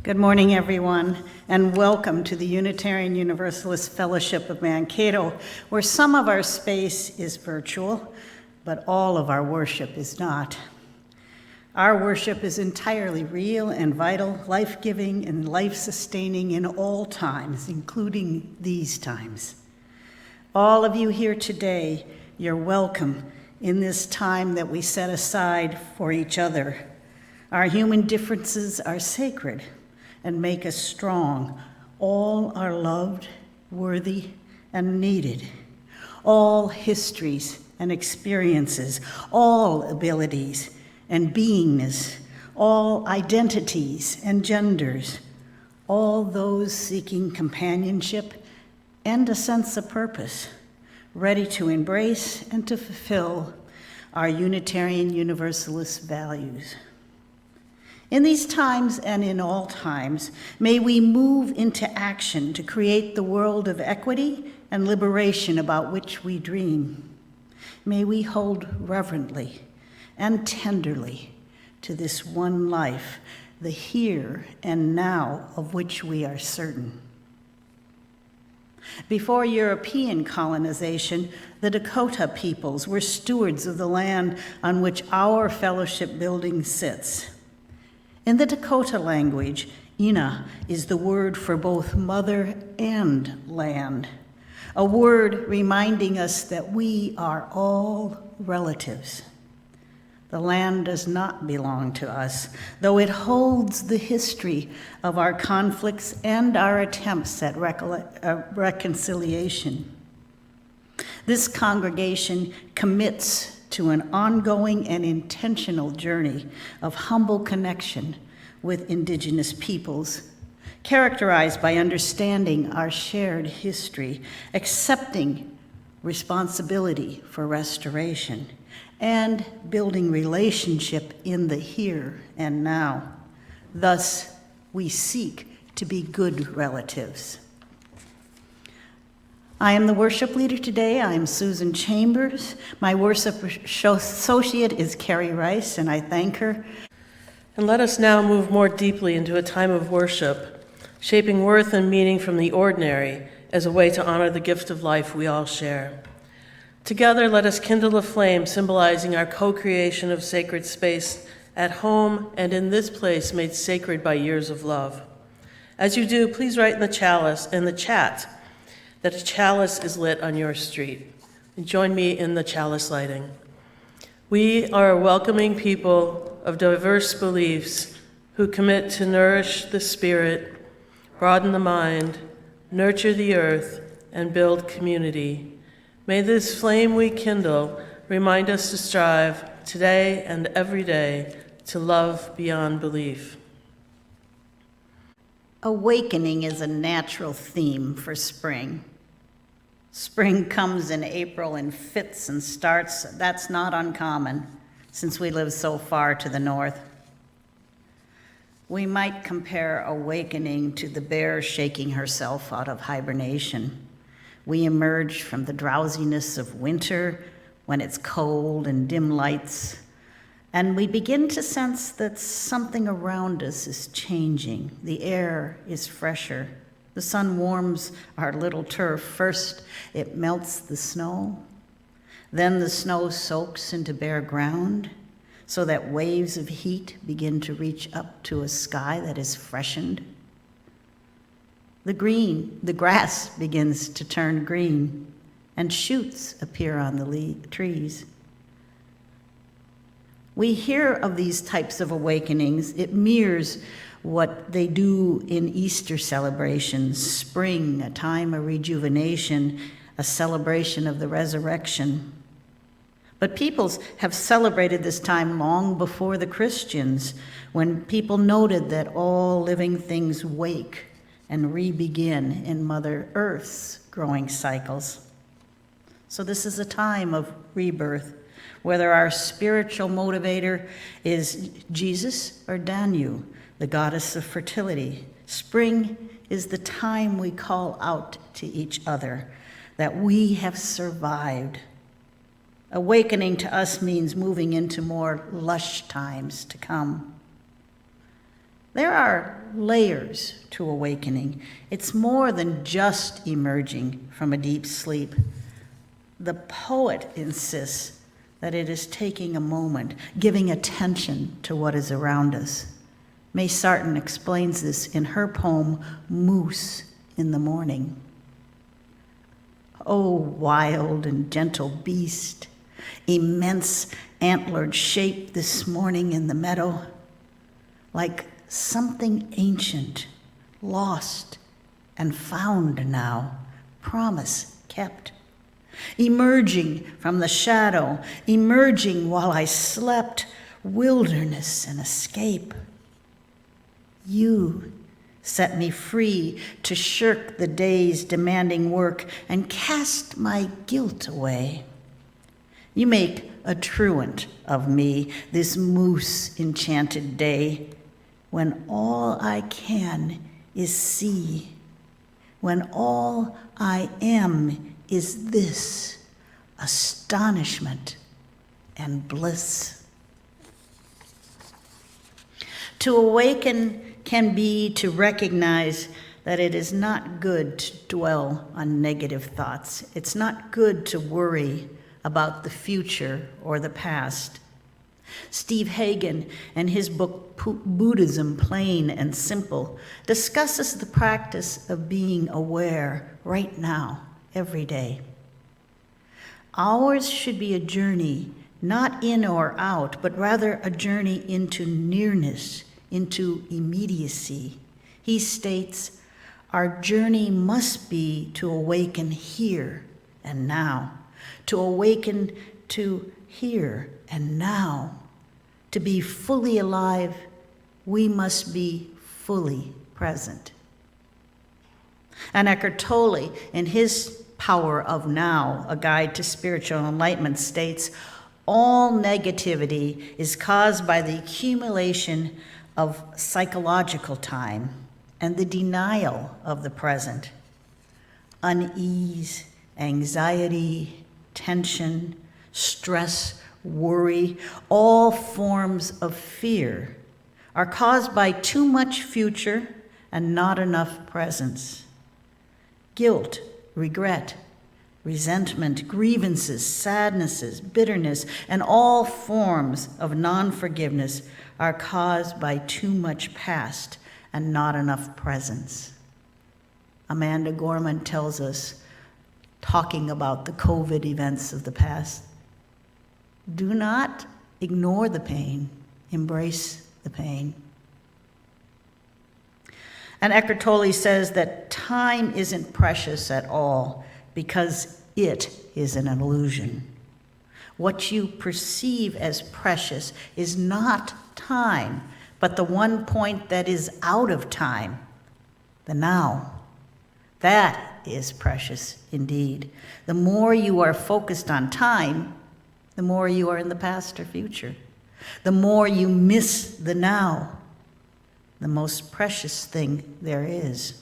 Good morning, everyone, and welcome to the Unitarian Universalist Fellowship of Mankato, where some of our space is virtual, but all of our worship is not. Our worship is entirely real and vital, life-giving and life-sustaining in all times, including these times. All of you here today, you're welcome in this time that we set aside for each other. Our human differences are sacred and make us strong. All are loved, worthy, and needed. All histories and experiences, all abilities and beingness, all identities and genders, all those seeking companionship and a sense of purpose, ready to embrace and to fulfill our Unitarian Universalist values. In these times and in all times, may we move into action to create the world of equity and liberation about which we dream. May we hold reverently and tenderly to this one life, the here and now of which we are certain. Before European colonization, the Dakota peoples were stewards of the land on which our fellowship building sits. In the Dakota language, Ina is the word for both mother and land, a word reminding us that we are all relatives. The land does not belong to us, though it holds the history of our conflicts and our attempts at reconciliation. This congregation commits to an ongoing and intentional journey of humble connection with Indigenous peoples, characterized by understanding our shared history, accepting responsibility for restoration, and building relationship in the here and now. Thus, we seek to be good relatives. I am the worship leader today. I am Susan Chambers. My worship associate is Carrie Rice, and I thank her. And let us now move more deeply into a time of worship, shaping worth and meaning from the ordinary as a way to honor the gift of life we all share. Together, let us kindle a flame symbolizing our co-creation of sacred space at home and in this place made sacred by years of love. As you do, please write in the chat that a chalice is lit on your street. And join me in the chalice lighting. We are a welcoming people of diverse beliefs who commit to nourish the spirit, broaden the mind, nurture the earth, and build community. May this flame we kindle remind us to strive today and every day to love beyond belief. Awakening is a natural theme for spring. Spring comes in April in fits and starts. That's not uncommon since we live so far to the north. We might compare awakening to the bear shaking herself out of hibernation. We emerge from the drowsiness of winter when it's cold and dim lights, and we begin to sense that something around us is changing. The air is fresher. The sun warms our little turf. First, it melts the snow. Then the snow soaks into bare ground so that waves of heat begin to reach up to a sky that is freshened. The grass begins to turn green, and shoots appear on the trees. We hear of these types of awakenings. It mirrors what they do in Easter celebrations, spring, a time of rejuvenation, a celebration of the resurrection. But peoples have celebrated this time long before the Christians, when people noted that all living things wake and re-begin in Mother Earth's growing cycles. So this is a time of rebirth, whether our spiritual motivator is Jesus or Danu, the goddess of fertility. Spring is the time we call out to each other that we have survived. Awakening to us means moving into more lush times to come. There are layers to awakening. It's more than just emerging from a deep sleep. The poet insists that it is taking a moment, giving attention to what is around us. May Sarton explains this in her poem, Moose in the Morning. Oh, wild and gentle beast, immense antlered shape this morning in the meadow, like something ancient, lost and found now, promise kept. Emerging from the shadow, emerging while I slept, wilderness and escape. You set me free to shirk the day's demanding work and cast my guilt away. You make a truant of me this moose enchanted day, when all I can is see, when all I am is this astonishment and bliss. To awaken can be to recognize that it is not good to dwell on negative thoughts. It's not good to worry about the future or the past. Steve Hagen, in his book Buddhism, Plain and Simple, discusses the practice of being aware right now, every day. Ours should be a journey, not in or out, but rather a journey into nearness, into immediacy. He states, our journey must be to awaken here and now, to awaken to here and now. To be fully alive, we must be fully present. And Eckhart Tolle, in his Power of Now, A Guide to Spiritual Enlightenment, states, all negativity is caused by the accumulation of psychological time and the denial of the present. Unease, anxiety, tension, stress, worry, all forms of fear are caused by too much future and not enough presence. Guilt, regret, resentment, grievances, sadnesses, bitterness, and all forms of non-forgiveness are caused by too much past and not enough presence. Amanda Gorman tells us, talking about the COVID events of the past, do not ignore the pain, embrace the pain. And Eckhart Tolle says that time isn't precious at all because it is an illusion. What you perceive as precious is not time, but the one point that is out of time, the now. That is precious indeed. The more you are focused on time, the more you are in the past or future. The more you miss the now, the most precious thing there is.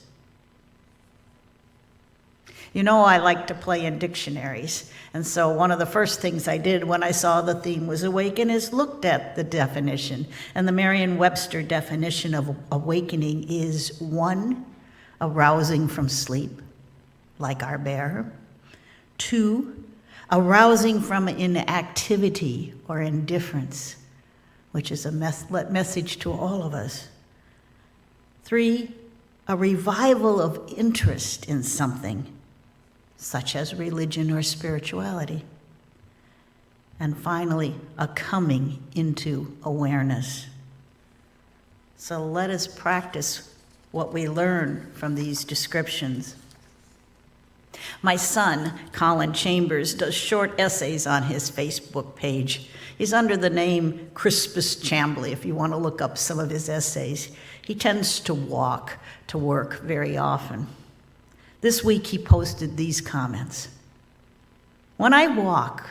You know, I like to play in dictionaries, and so one of the first things I did when I saw the theme was awaken is looked at the definition. And the Merriam-Webster definition of awakening is 1, arousing from sleep, like our bear. 2, arousing from inactivity or indifference, which is a message to all of us. 3, a revival of interest in something, such as religion or spirituality. And finally, a coming into awareness. So let us practice what we learn from these descriptions. My son, Colin Chambers, does short essays on his Facebook page. He's under the name Crispus Chambly, if you want to look up some of his essays. He tends to walk to work very often. This week he posted these comments. When I walk,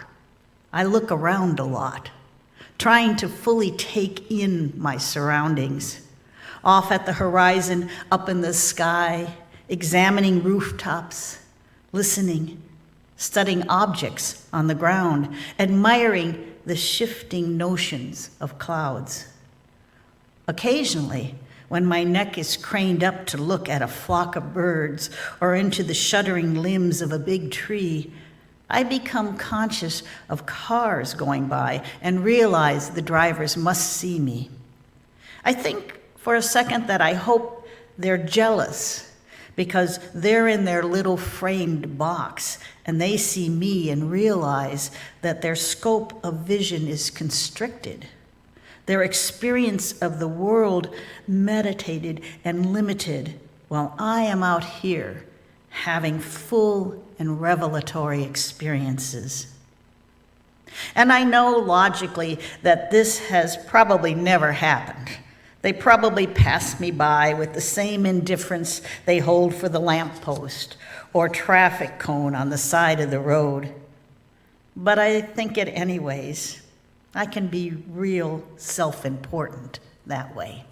I look around a lot, trying to fully take in my surroundings. Off at the horizon, up in the sky, examining rooftops, listening, studying objects on the ground, admiring the shifting notions of clouds. Occasionally, when my neck is craned up to look at a flock of birds or into the shuddering limbs of a big tree, I become conscious of cars going by and realize the drivers must see me. I think for a second that I hope they're jealous because they're in their little framed box and they see me and realize that their scope of vision is constricted, their experience of the world meditated and limited, while I am out here having full and revelatory experiences. And I know logically that this has probably never happened. They probably pass me by with the same indifference they hold for the lamppost or traffic cone on the side of the road. But I think it anyways. I can be real self-important that way.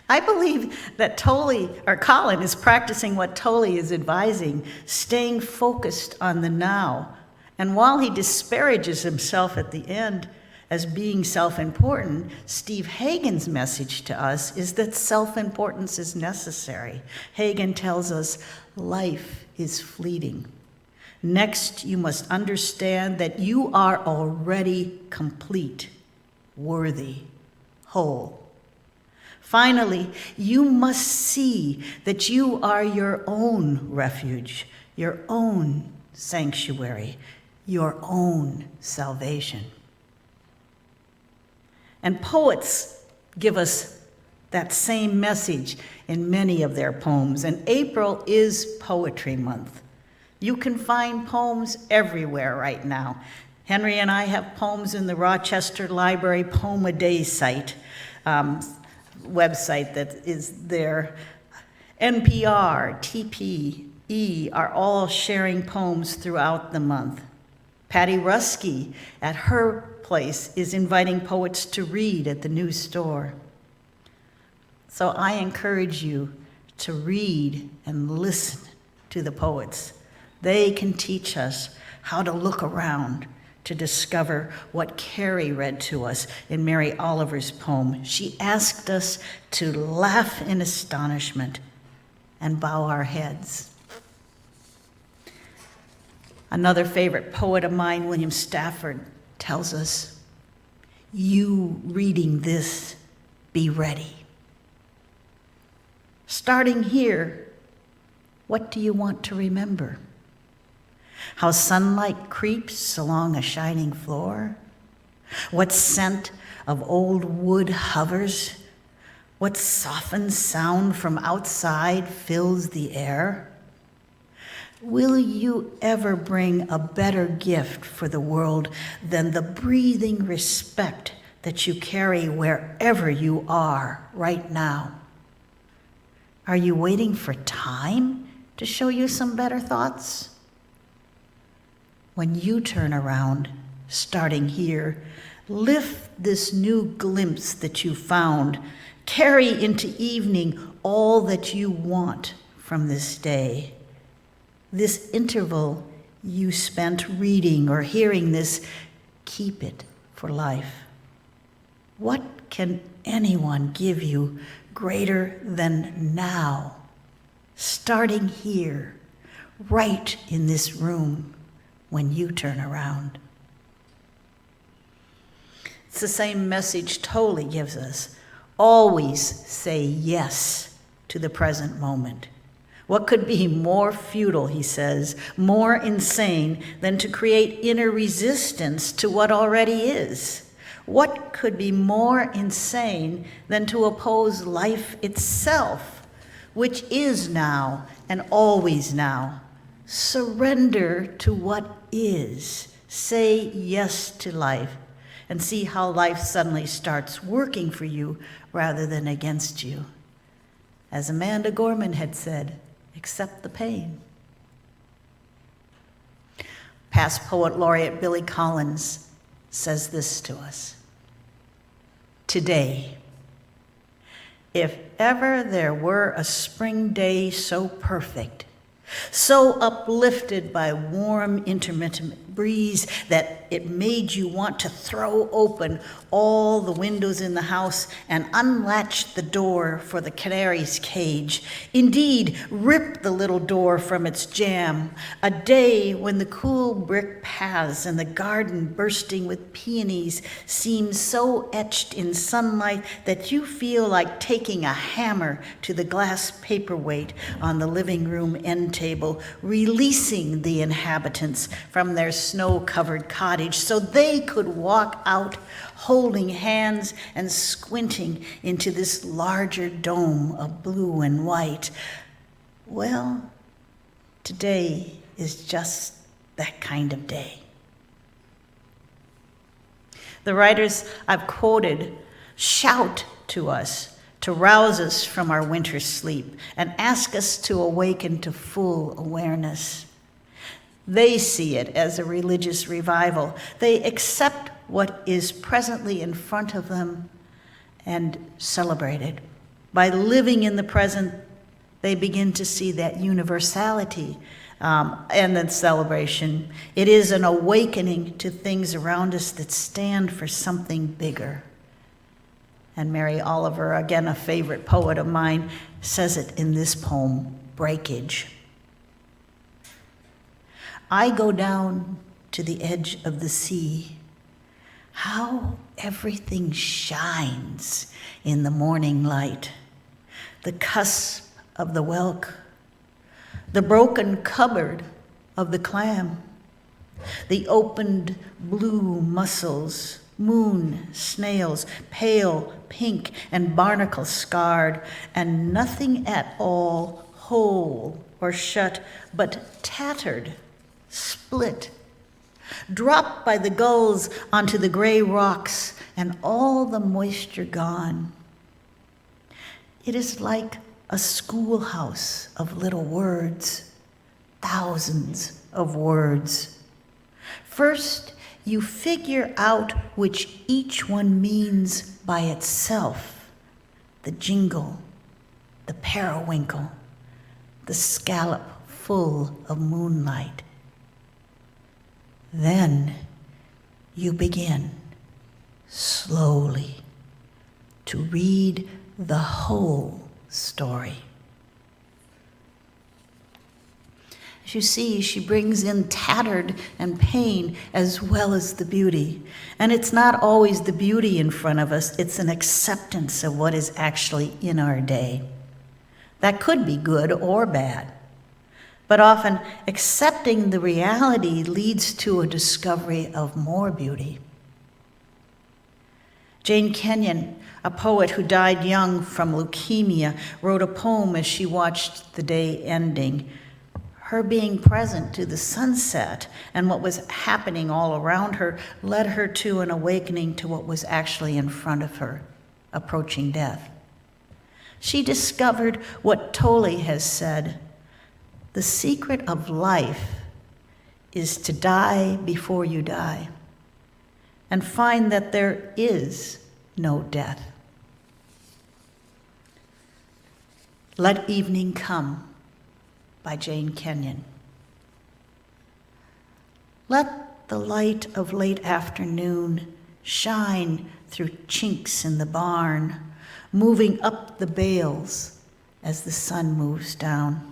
I believe that Colin is practicing what Tolle is advising, staying focused on the now. And while he disparages himself at the end as being self-important, Steve Hagen's message to us is that self-importance is necessary. Hagen tells us life is fleeting. Next, you must understand that you are already complete, worthy, whole. Finally, you must see that you are your own refuge, your own sanctuary, your own salvation. And poets give us that same message in many of their poems, and April is Poetry Month. You can find poems everywhere right now. Henry and I have poems in the Rochester Library Poem a Day site, website that is there. NPR, TPE are all sharing poems throughout the month. Patty Ruski at her place is inviting poets to read at the new store. So I encourage you to read and listen to the poets. They can teach us how to look around to discover what Carrie read to us in Mary Oliver's poem. She asked us to laugh in astonishment and bow our heads. Another favorite poet of mine, William Stafford, tells us, you reading this, be ready. Starting here, what do you want to remember? How sunlight creeps along a shining floor? What scent of old wood hovers? What softened sound from outside fills the air? Will you ever bring a better gift for the world than the breathing respect that you carry wherever you are right now? Are you waiting for time to show you some better thoughts? When you turn around, starting here, lift this new glimpse that you found. Carry into evening all that you want from this day. This interval you spent reading or hearing this, keep it for life. What can anyone give you greater than now? Starting here, right in this room, when you turn around. It's the same message Tolle gives us. Always say yes to the present moment. What could be more futile, he says, more insane than to create inner resistance to what already is? What could be more insane than to oppose life itself, which is now and always now? Surrender to what is. Say yes to life and see how life suddenly starts working for you rather than against you. As Amanda Gorman had said, accept the pain. Past poet laureate Billy Collins says this to us. Today, if ever there were a spring day so perfect, so uplifted by warm intermittent breeze that it made you want to throw open all the windows in the house and unlatch the door for the canary's cage. Indeed, rip the little door from its jamb. A day when the cool brick paths and the garden bursting with peonies seem so etched in sunlight that you feel like taking a hammer to the glass paperweight on the living room end table, releasing the inhabitants from their snow-covered cottage so they could walk out holding hands and squinting into this larger dome of blue and white. Well, today is just that kind of day. The writers I've quoted shout to us to rouse us from our winter sleep and ask us to awaken to full awareness. They see it as a religious revival. They accept what is presently in front of them and celebrate it. By living in the present, they begin to see that universality and then celebration. It is an awakening to things around us that stand for something bigger. And Mary Oliver, again a favorite poet of mine, says it in this poem, Breakage. I go down to the edge of the sea. How everything shines in the morning light. The cusp of the whelk, the broken cupboard of the clam, the opened blue mussels, moon snails, pale pink and barnacle scarred, and nothing at all whole or shut, but tattered, split, dropped by the gulls onto the gray rocks, and all the moisture gone. It is like a schoolhouse of little words, thousands of words. First, you figure out which each one means by itself: the jingle, the periwinkle, the scallop full of moonlight. Then you begin, slowly, to read the whole story. As you see, she brings in tattered and pain as well as the beauty. And it's not always the beauty in front of us, it's an acceptance of what is actually in our day. That could be good or bad. But often, accepting the reality leads to a discovery of more beauty. Jane Kenyon, a poet who died young from leukemia, wrote a poem as she watched the day ending. Her being present to the sunset and what was happening all around her led her to an awakening to what was actually in front of her, approaching death. She discovered what Tolle has said: the secret of life is to die before you die and find that there is no death. Let Evening Come by Jane Kenyon. Let the light of late afternoon shine through chinks in the barn, moving up the bales as the sun moves down.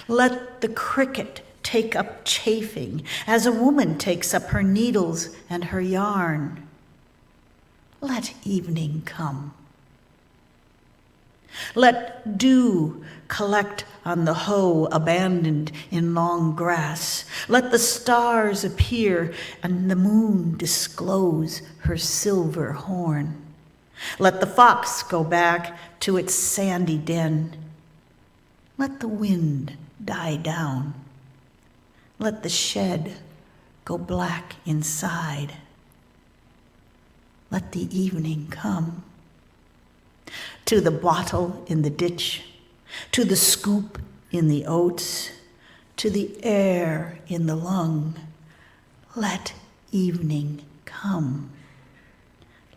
Let the cricket take up chafing as a woman takes up her needles and her yarn. Let evening come. Let dew collect on the hoe abandoned in long grass. Let the stars appear and the moon disclose her silver horn. Let the fox go back to its sandy den. Let the wind die down. Let the shed go black inside. Let the evening come. To the bottle in the ditch, to the scoop in the oats, to the air in the lung, let evening come.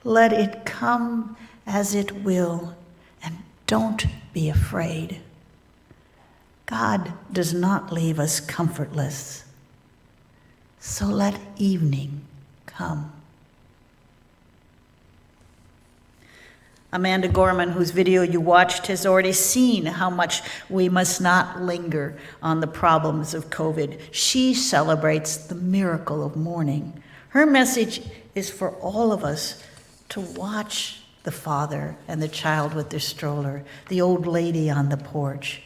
Let it come as it will, and don't be afraid. God does not leave us comfortless. So let evening come. Amanda Gorman, whose video you watched, has already seen how much we must not linger on the problems of COVID. She celebrates the miracle of mourning. Her message is for all of us to watch the father and the child with their stroller, the old lady on the porch,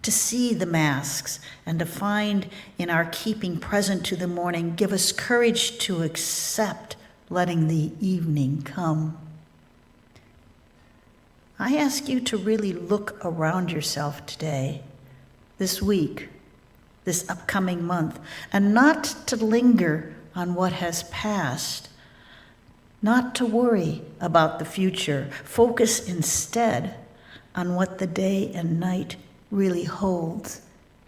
to see the masks and to find in our keeping present to the morning, give us courage to accept letting the evening come. I ask you to really look around yourself today, this week, this upcoming month, and not to linger on what has passed, not to worry about the future. Focus instead on what the day and night really holds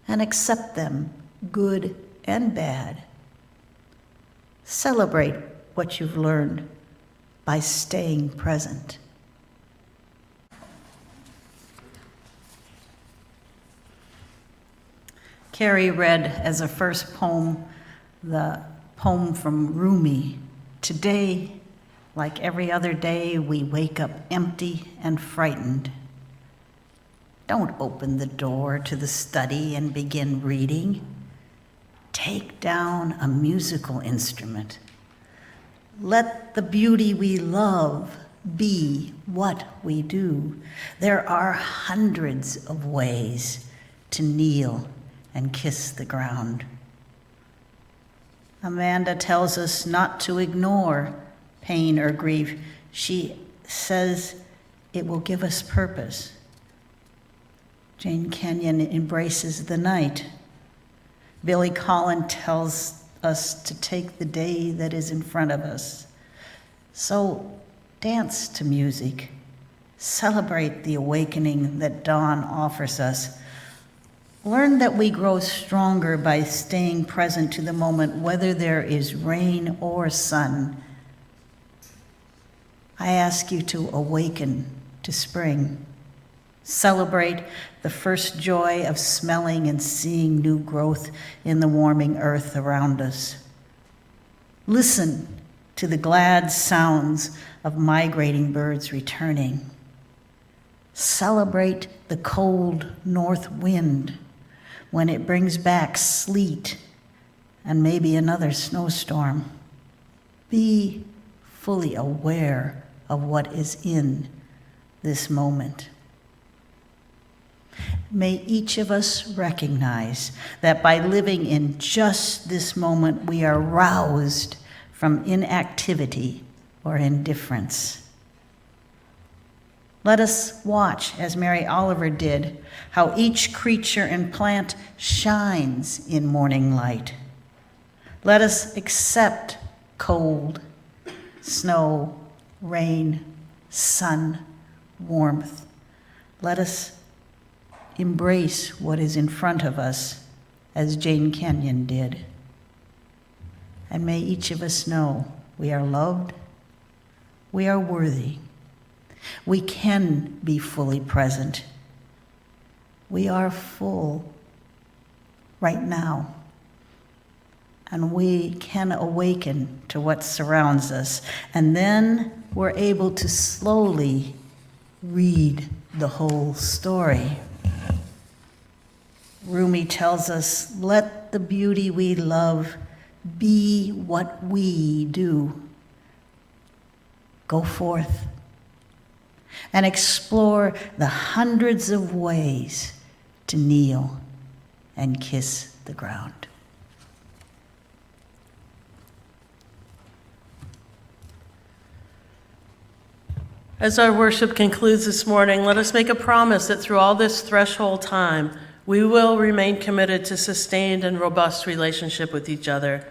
and accept them, good and bad. Celebrate what you've learned by staying present. Carrie read as a first poem the poem from Rumi. Today, like every other day, we wake up empty and frightened. Don't open the door to the study and begin reading. Take down a musical instrument. Let the beauty we love be what we do. There are hundreds of ways to kneel and kiss the ground. Amanda tells us not to ignore pain or grief. She says it will give us purpose. Jane Kenyon embraces the night. Billy Collin tells us to take the day that is in front of us. So dance to music. Celebrate the awakening that dawn offers us. Learn that we grow stronger by staying present to the moment, whether there is rain or sun. I ask you to awaken to spring. Celebrate the first joy of smelling and seeing new growth in the warming earth around us. Listen to the glad sounds of migrating birds returning. Celebrate the cold north wind when it brings back sleet and maybe another snowstorm. Be fully aware of what is in this moment. May each of us recognize that by living in just this moment, we are roused from inactivity or indifference. Let us watch, as Mary Oliver did, how each creature and plant shines in morning light. Let us accept cold, snow, rain, sun, warmth. Let us embrace what is in front of us, as Jane Kenyon did. And may each of us know we are loved, we are worthy, we can be fully present. We are full right now, and we can awaken to what surrounds us, and then we're able to slowly read the whole story. Rumi tells us, let the beauty we love be what we do. Go forth and explore the hundreds of ways to kneel and kiss the ground. As our worship concludes this morning, let us make a promise that through all this threshold time, we will remain committed to sustained and robust relationship with each other.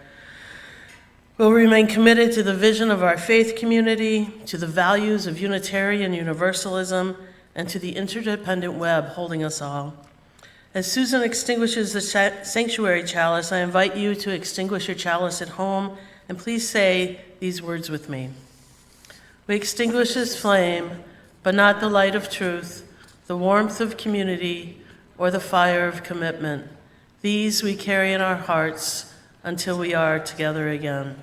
We'll remain committed to the vision of our faith community, to the values of Unitarian Universalism, and to the interdependent web holding us all. As Susan extinguishes the sanctuary chalice, I invite you to extinguish your chalice at home, and please say these words with me. We extinguish this flame, but not the light of truth, the warmth of community, or the fire of commitment. These we carry in our hearts until we are together again.